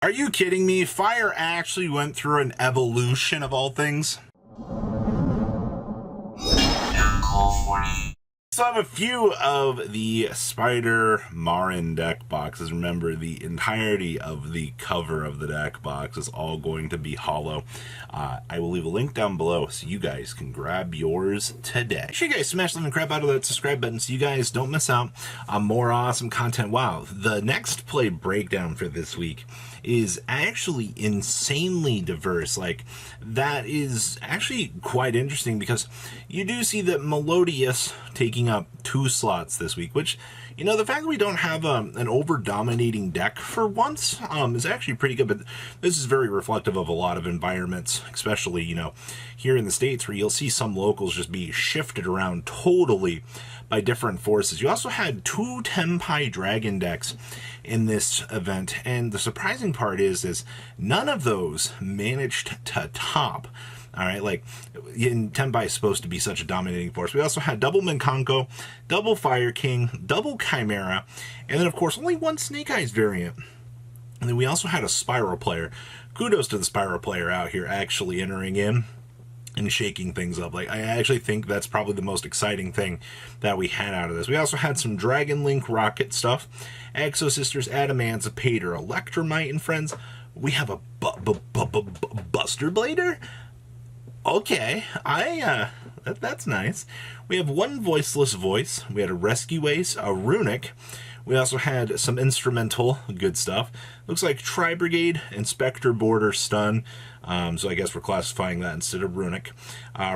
Are you kidding me? Fire actually went through an evolution of all things. So I have a few of the Spider Marin deck boxes. Remember, the entirety of the cover of the deck box is all going to be hollow. I will leave a link down below so you guys can grab yours today. Make sure you guys smash the crap out of that subscribe button so you guys don't miss out on more awesome content. Wow, the next play breakdown for this week is actually insanely diverse. Like, that is actually quite interesting because you do see that Melodious taking up 2 slots this week, which, you know, the fact that we don't have an over-dominating deck for once is actually pretty good, but this is very reflective of a lot of environments, especially, you know, here in the States where you'll see some locals just be shifted around totally by different forces. You also had 2 Tenpai Dragon decks in this event, and the surprising part is none of those managed to top. All right, like, Tenpai is supposed to be such a dominating force. We also had double Minkanko, double Fire King, double Chimera, and then, of course, only 1 Snake Eyes variant. And then we also had a Spiral player. Kudos to the Spiral player out here actually entering in and shaking things up. Like, I actually think that's probably the most exciting thing that we had out of this. We also had some Dragon Link Rocket stuff, Exo Sisters, Adamantipator, Electromite, and friends. We have a Buster Blader? Okay, that's nice. We have 1 Voiceless Voice. We had a Rescue Ace, a Runic. We also had some instrumental good stuff. Looks like Tri-Brigade, Inspector Border, Stun. So I guess we're classifying that instead of Runic.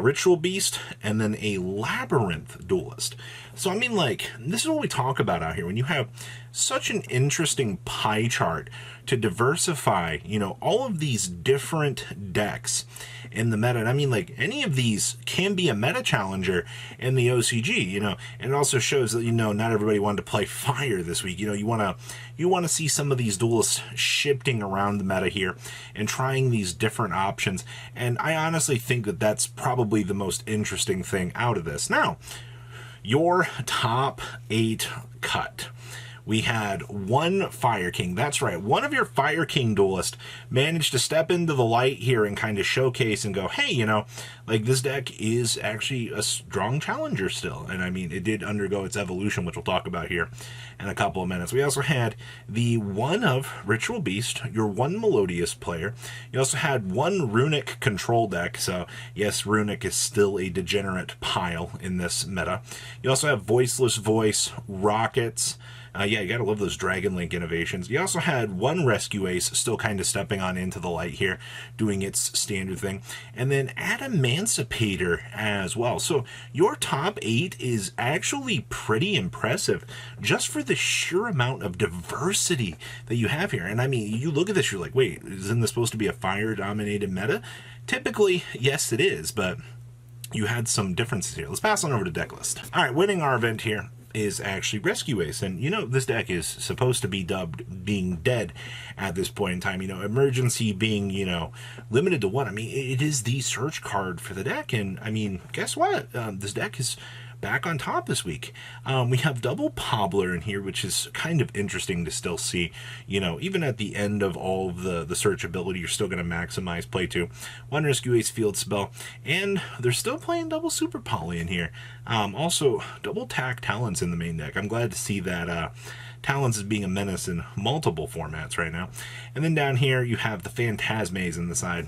Ritual Beast, and then a Labyrinth Duelist. So, I mean, like, this is what we talk about out here. When you have such an interesting pie chart to diversify, you know, all of these different decks in the meta. And I mean, like, any of these can be a meta challenger in the OCG, you know, and it also shows that, you know, not everybody wanted to play Fire this week. You know, you want to see some of these duelists shifting around the meta here and trying these different options. And I honestly think that that's probably the most interesting thing out of this. Now, your top 8 cut. We had 1 Fire King. That's right. One of your Fire King duelists managed to step into the light here and kind of showcase and go, hey, you know, like, this deck is actually a strong challenger still. And I mean, it did undergo its evolution, which we'll talk about here in a couple of minutes. We also had the 1 of Ritual Beast, your 1 Melodious player. You also had 1 Runic control deck. So yes, Runic is still a degenerate pile in this meta. You also have Voiceless Voice, Rockets. Yeah, you gotta love those Dragon Link innovations. You also had 1 Rescue Ace still kind of stepping on into the light here, doing its standard thing. And then Adamantipator as well. So your top 8 is actually pretty impressive just for the sheer amount of diversity that you have here. And I mean, you look at this, you're like, wait, isn't this supposed to be a fire-dominated meta? Typically, yes, it is, but you had some differences here. Let's pass on over to Decklist. All right, winning our event here is actually Rescue Ace. And, you know, this deck is supposed to be dubbed being dead at this point in time. You know, Emergency being, you know, limited to 1. I mean, it is the search card for the deck. And, I mean, guess what? This deck is back on top this week. We have double Pobbler in here, which is kind of interesting to still see. You know, even at the end of all of the search ability, you're still going to maximize play to 1 Rescue Ace field spell, and they're still playing double Super Poly in here. Also, double Tack Talons in the main deck. I'm glad to see that Talons is being a menace in multiple formats right now. And then down here, you have the Phantasmaze in the side.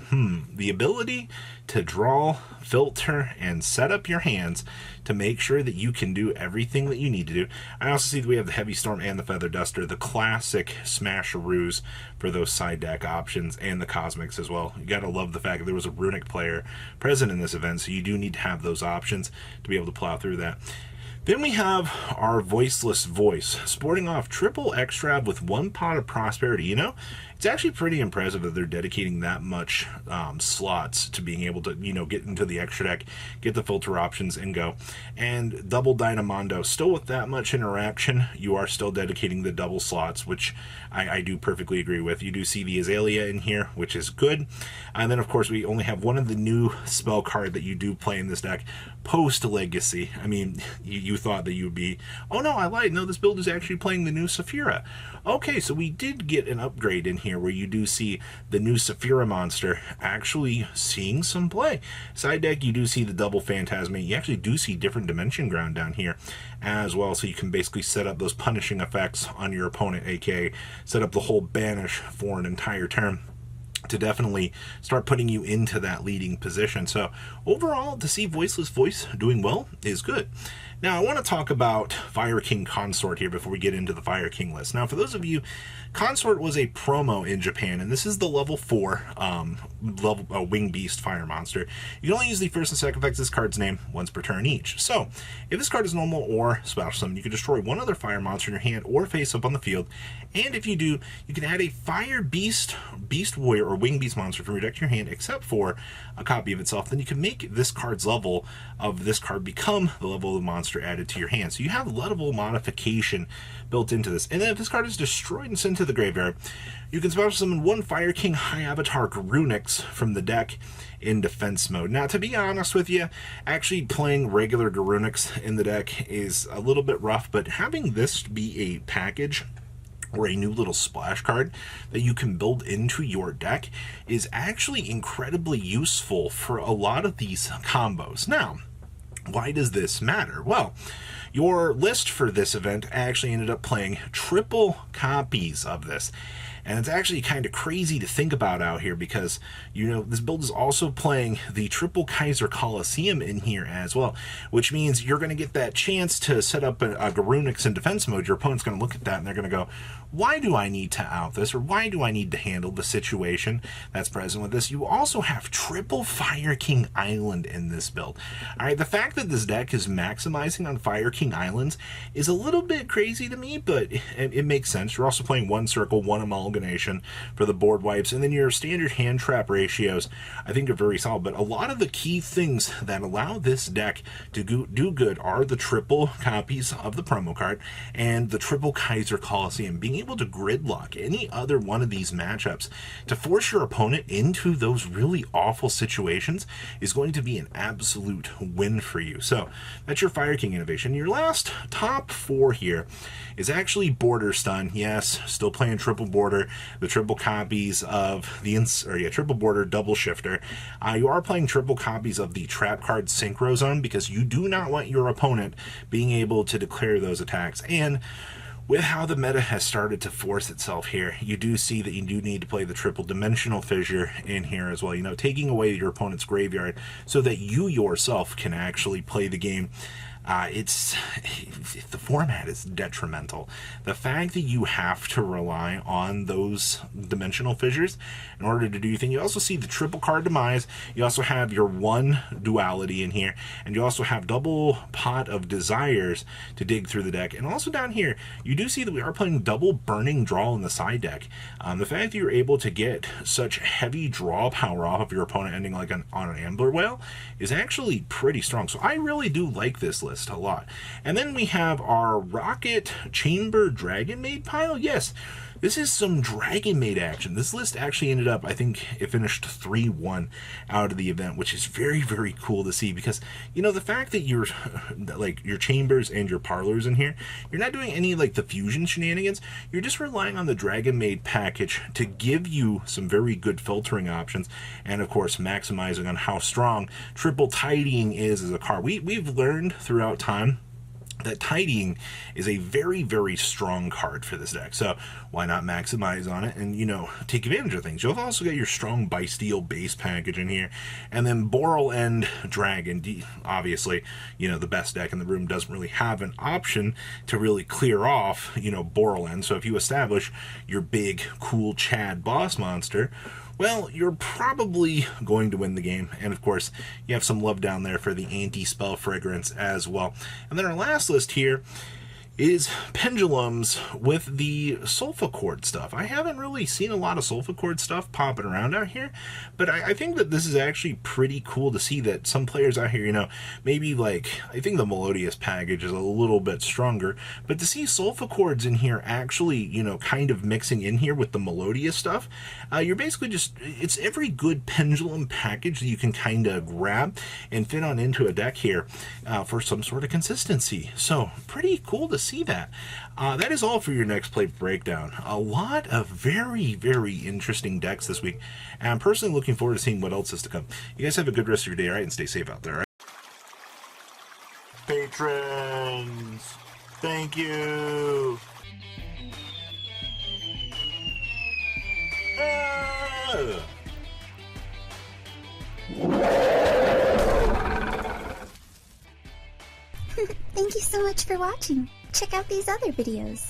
The ability to draw, filter, and set up your hands to make sure that you can do everything that you need to do. I also see that we have the Heavy Storm and the Feather Duster, the classic smasheroos for those side deck options, and the Cosmics as well. You gotta love the fact that there was a Runic player present in this event, so you do need to have those options to be able to plow through that. Then we have our Voiceless Voice, sporting off triple Extrab with 1 Pot of Prosperity. You know, it's actually pretty impressive that they're dedicating that much slots to being able to, you know, get into the extra deck, get the filter options, and go. And double Dynamondo, still with that much interaction, you are still dedicating the double slots, which I do perfectly agree with. You do see the Azalea in here, which is good. And then, of course, we only have one of the new spell card that you do play in this deck, Post Legacy. I mean, you thought that you would be, oh no, I lied. No, this build is actually playing the new Saphira. Okay, so we did get an upgrade in here here, where you do see the new Saphira monster actually seeing some play. Side deck, you do see the double Phantasmate. You actually do see different dimension ground down here as well, so you can basically set up those punishing effects on your opponent, aka set up the whole banish for an entire turn to definitely start putting you into that leading position. So overall, to see Voiceless Voice doing well is good. Now, I want to talk about Fire King Consort here before we get into the Fire King list. Now, for those of you, Consort was a promo in Japan, and this is the level 4 Wing Beast Fire Monster. You can only use the first and second effects of this card's name once per turn each. So, if this card is normal or special summon, you can destroy one other Fire Monster in your hand or face up on the field. And if you do, you can add a Fire Beast, Beast Warrior, or Wing Beast Monster from your deck to your hand, except for a copy of itself. Then you can make this card's level of this card become the level of the monster added to your hand. So you have level modification built into this. And then if this card is destroyed and sent to the graveyard, you can special summon one Fire King High Avatar Garunix from the deck in defense mode. Now, to be honest with you, actually playing regular Garunix in the deck is a little bit rough, but having this be a package or a new little splash card that you can build into your deck is actually incredibly useful for a lot of these combos. Now, why does this matter? Well, your list for this event actually ended up playing triple copies of this. And it's actually kind of crazy to think about out here because, you know, this build is also playing the Triple Kaiser Coliseum in here as well, which means you're going to get that chance to set up a Garunix in defense mode. Your opponent's going to look at that and they're going to go, why do I need to out this, or why do I need to handle the situation that's present with this? You also have triple Fire King Island in this build. All right, the fact that this deck is maximizing on Fire King Islands is a little bit crazy to me, but it makes sense. You're also playing one circle, one amalgamation for the board wipes, and then your standard hand trap ratios I think are very solid. But a lot of the key things that allow this deck to do good are the triple copies of the promo card and the triple Kaiser Coliseum. Being able to gridlock any other one of these matchups to force your opponent into those really awful situations is going to be an absolute win for you. So that's your Fire King innovation. Your last top 4 here is actually Border Stun. Yes, still playing triple border, the triple copies of the triple border double shifter. You are playing triple copies of the trap card Synchro Zone because you do not want your opponent being able to declare those attacks. And with how the meta has started to force itself here, you do see that you do need to play the triple dimensional fissure in here as well, you know, taking away your opponent's graveyard so that you yourself can actually play the game. The format is detrimental. The fact that you have to rely on those dimensional fissures in order to do your thing. You also see the triple card demise. You also have your one duality in here, and you also have double pot of desires to dig through the deck. And also down here, you do see that we are playing double burning draw in the side deck. The fact that you're able to get such heavy draw power off of your opponent ending like on an Ambler Whale is actually pretty strong. So I really do like this list a lot. And then we have our Rocket Chamber Dragon Maid pile. Yes, this is some Dragon Maid action. This list actually ended up, I think it finished 3-1 out of the event, which is very, very cool to see because, you know, the fact that you're like your chambers and your parlors in here, you're not doing any like the fusion shenanigans. You're just relying on the Dragon Maid package to give you some very good filtering options, and of course maximizing on how strong triple tidying is as a card. We've learned throughout time that tidying is a very, very strong card for this deck. So why not maximize on it and, you know, take advantage of things? You'll also get your strong Bysteel base package in here. And then Boral End Dragon, obviously, you know, the best deck in the room doesn't really have an option to really clear off, you know, Boral End. So if you establish your big, cool Chad boss monster, well, you're probably going to win the game. And of course, you have some love down there for the anti-spell fragrance as well. And then our last list here is pendulums with the Sulfachord stuff. I haven't really seen a lot of Sulfachord stuff popping around out here, but I think that this is actually pretty cool to see that some players out here, you know, maybe like, I think the Melodious package is a little bit stronger, but to see Sulfachords in here actually, you know, kind of mixing in here with the Melodious stuff, you're basically just, it's every good pendulum package that you can kind of grab and fit on into a deck here for some sort of consistency. So pretty cool to see that. That is all for your next play breakdown. A lot of very, very interesting decks this week, and I'm personally looking forward to seeing what else is to come. You guys have a good rest of your day, all right? And stay safe out there, all right? Patrons, thank you. Thank you so much for watching. Check out these other videos.